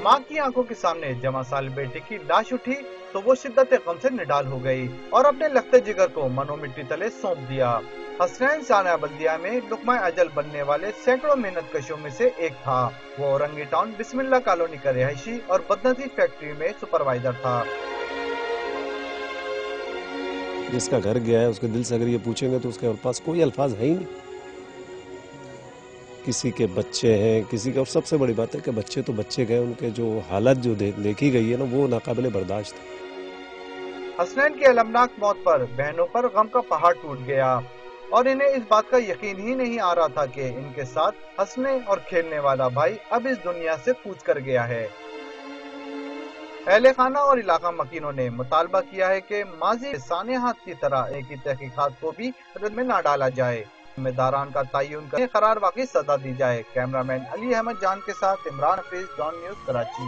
माँ की आंखों के सामने जमा साल बेटे की लाश उठी तो वो शिद्दत गम से निडाल हो गई और अपने लखते जिगर को मनो मिट्टी तले सौंप दिया। हसनैन सानिया बल्दिया में लुकमा अजल बनने वाले सैकड़ों मेहनत कशों में से एक था। वो औरंगी टाउन बिस्मिल्लाह कॉलोनी का रिहायशी और बदनजीर फैक्ट्री में सुपरवाइजर था। जिसका घर गया है उसके दिल से अगर ये पूछेंगे तो उसके पास कोई अल्फाज है ही नहीं। किसी के बच्चे हैं, किसी का, और सबसे बड़ी बात है कि बच्चे तो बच्चे गए, उनके जो हालत जो देखी गई है ना वो नाकाबिले बर्दाश्त है। हसनैन की अलमनाक मौत पर बहनों पर गम का पहाड़ टूट गया और इन्हें इस बात का यकीन ही नहीं आ रहा था कि इनके साथ हंसने और खेलने वाला भाई अब इस दुनिया से कूच कर गया है। अहले खाना और इलाका मकीनों ने मुतालबा किया है कि माजी सानियात की तरह एक ही तहकीकात को भी रद में न डाला जाए, जिम्मेदारान का तयन कर करार वाकई सजा दी जाए। कैमरामैन अली अहमद जान के साथ इमरान हफीज, डॉन न्यूज़, कराची।